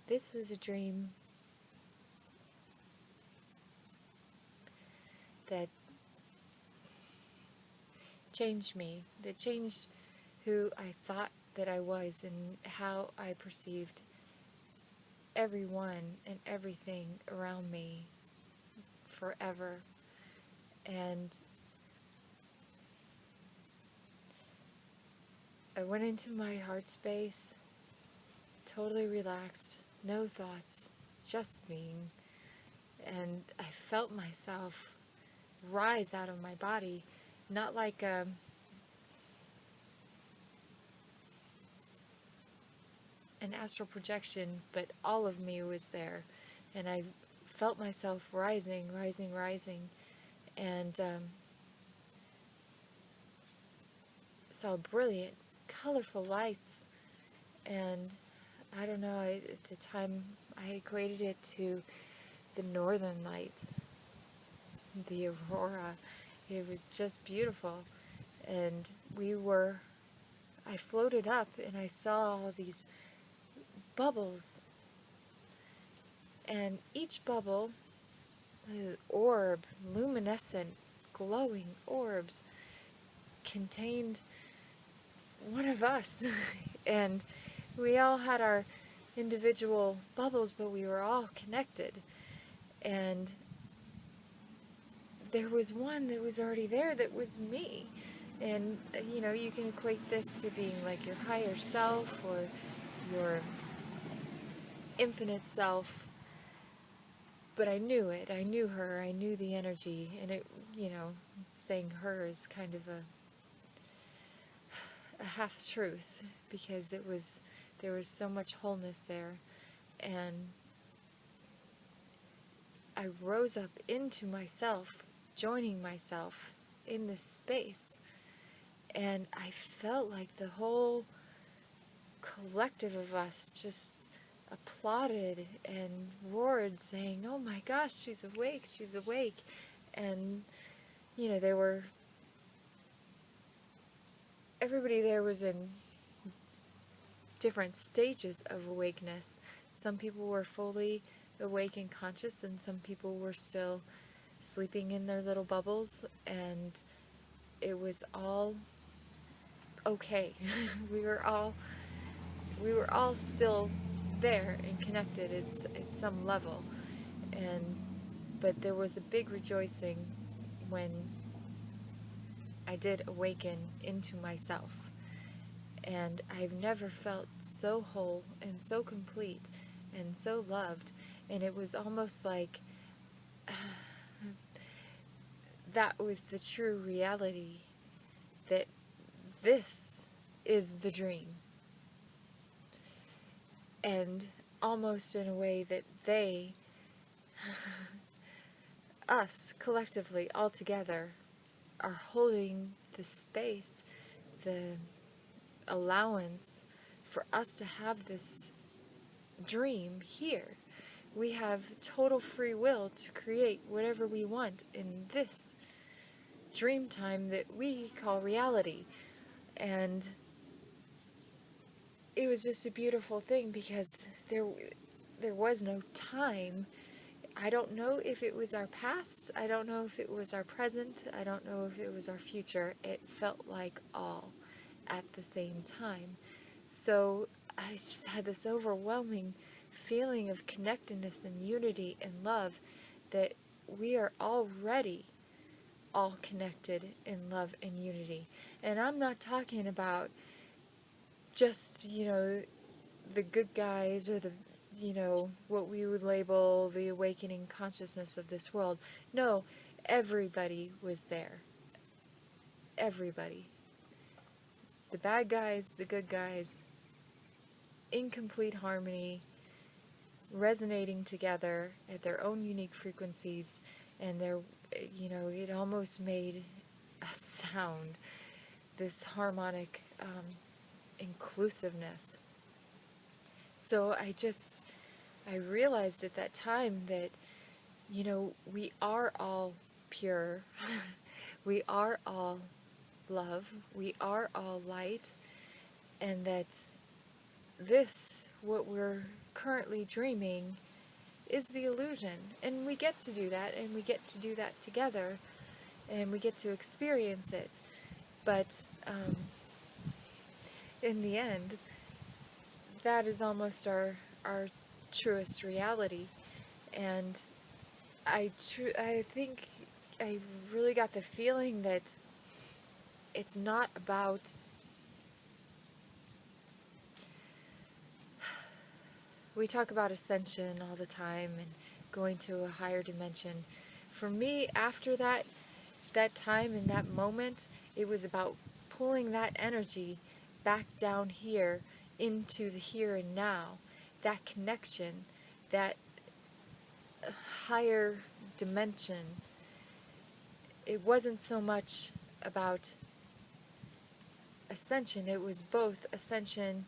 This was a dream that changed me, that changed who I thought that I was and how I perceived everyone and everything around me forever. And I went into my heart space, totally relaxed, no thoughts, just being. And I felt myself rise out of my body, not like an astral projection, but all of me was there. And I felt myself rising, rising, rising, and saw brilliant, colorful lights. And I don't know, at the time I equated it to the northern lights, the aurora. It was just beautiful. And I floated up and I saw all these bubbles. And each bubble, orb, luminescent, glowing orbs, contained one of us. And we all had our individual bubbles, but we were all connected. And there was one that was already there that was me. And, you know, you can equate this to being like your higher self or your infinite self. But I knew it. I knew her. I knew the energy. And it, you know, saying her is kind of a half-truth, because there was so much wholeness there. And I rose up into myself, joining myself in this space. And I felt like the whole collective of us just applauded and roared, saying, "Oh my gosh, she's awake, she's awake." And, you know, everybody there was in different stages of awakeness. Some people were fully awake and conscious, and some people were still sleeping in their little bubbles, and it was all okay. we were all still there and connected at some level. But there was a big rejoicing when I did awaken into myself. And I've never felt so whole and so complete and so loved. And it was almost like that was the true reality, that this is the dream. And almost in a way that they, us collectively, all together, are holding the space, the allowance for us to have this dream here. We have total free will to create whatever we want in this dream time that we call reality. And it was just a beautiful thing, because there was no time. I don't know if it was our past, I don't know if it was our present, I don't know if it was our future. It felt like all at the same time. So I just had this overwhelming feeling of connectedness and unity and love, that we are already all connected in love and unity. And I'm not talking about just, you know, the good guys or the, you know, what we would label the awakening consciousness of this world. No, everybody was there. Everybody. The bad guys, the good guys, in complete harmony, resonating together at their own unique frequencies, and you know, it almost made a sound, this harmonic inclusiveness. So I realized at that time that, you know, we are all pure, we are all love, we are all light, and that this, what we're currently dreaming, is the illusion. And we get to do that, and we get to do that together, and we get to experience it. But in the end, that is almost our truest reality. And I think I really got the feeling that it's not about we talk about ascension all the time and going to a higher dimension. For me, after that time and that moment, it was about pulling that energy back down here into the here and now. That connection, that higher dimension. It wasn't so much about ascension, it was both ascension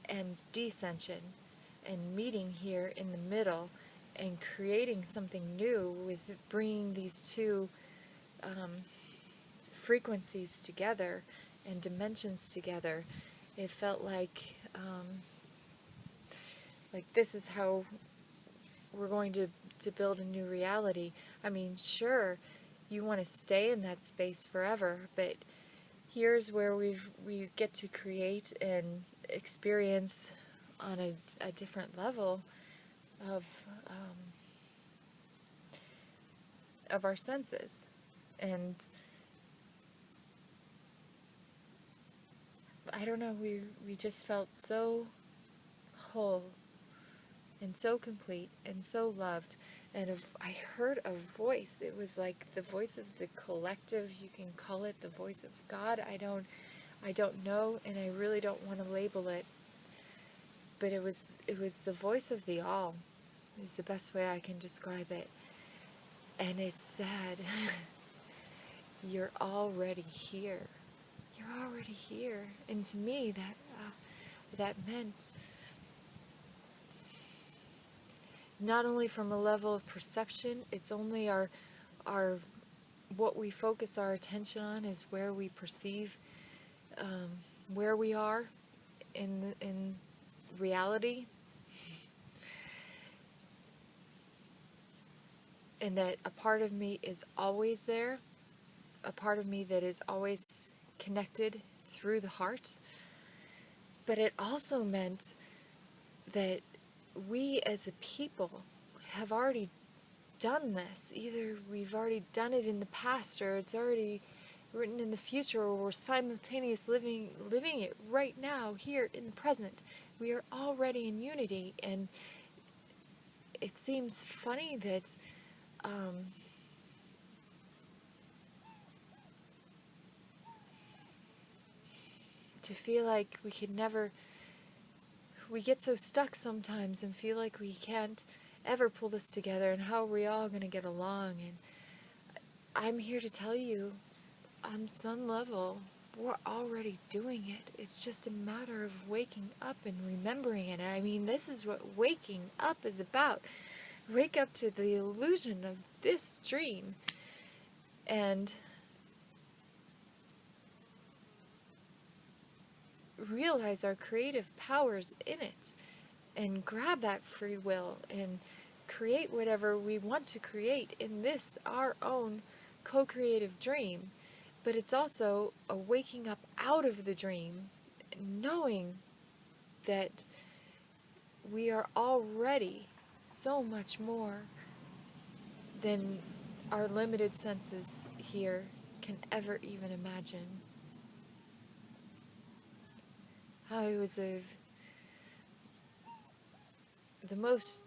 and descension, and meeting here in the middle and creating something new with bringing these two frequencies together and dimensions together. It felt like this is how we're going to build a new reality. I mean, sure, you want to stay in that space forever, but here's where we get to create and experience on a different level of our senses. And I don't know, we just felt so whole and so complete and so loved. And I heard a voice. It was like the voice of the collective. You can call it the voice of God. I don't know, and I really don't want to label it. But it was the voice of the all. Is the best way I can describe it. And it said, "You're already here. You're already here." And to me, that meant, not only from a level of perception, it's only our what we focus our attention on is where we perceive where we are in reality, and that a part of me is always there, a part of me that is always connected through the heart. But it also meant that we as a people have already done this. Either we've already done it in the past, or it's already written in the future, or we're simultaneously living it right now, here in the present. We are already in unity. And it seems funny that to feel like we get so stuck sometimes and feel like we can't ever pull this together, and how are we all going to get along. And I'm here to tell you, on some level, we're already doing it. It's just a matter of waking up and remembering it. I mean, this is what waking up is about. Wake up to the illusion of this dream and realize our creative powers in it, and grab that free will and create whatever we want to create in this, our own co-creative dream. But it's also a waking up out of the dream, knowing that we are already so much more than our limited senses here can ever even imagine. It was the most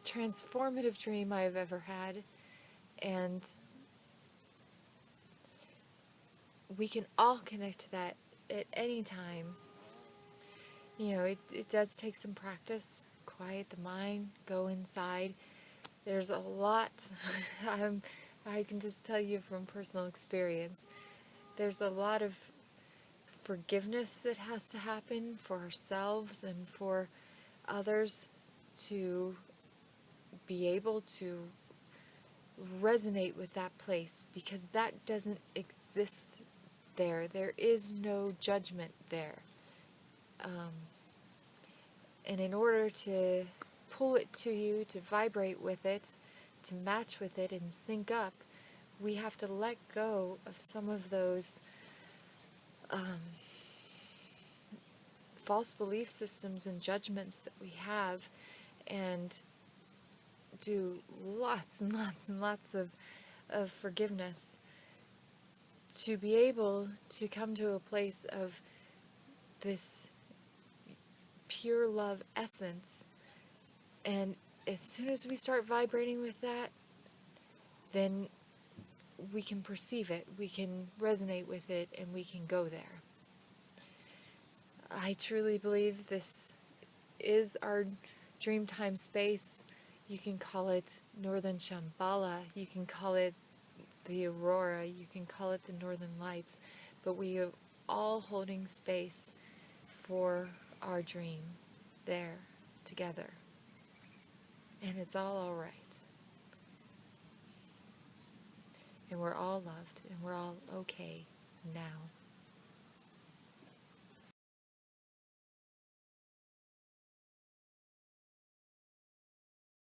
transformative dream I have ever had, and we can all connect to that at any time. You know, it does take some practice. Quiet the mind, go inside. There's a lot. I can just tell you from personal experience. There's a lot of forgiveness that has to happen for ourselves and for others to be able to resonate with that place, because that doesn't exist there. There is no judgment there. And in order to pull it to you, to vibrate with it, to match with it and sync up, we have to let go of some of those false belief systems and judgments that we have, and do lots and lots and lots of forgiveness to be able to come to a place of this pure love essence. And as soon as we start vibrating with that, then we can perceive it, we can resonate with it, and we can go there. I truly believe this is our dream time space. You can call it Northern Shambhala, you can call it the Aurora, you can call it the Northern Lights, but we are all holding space for our dream there together. And it's all alright. And we're all loved, and we're all okay now.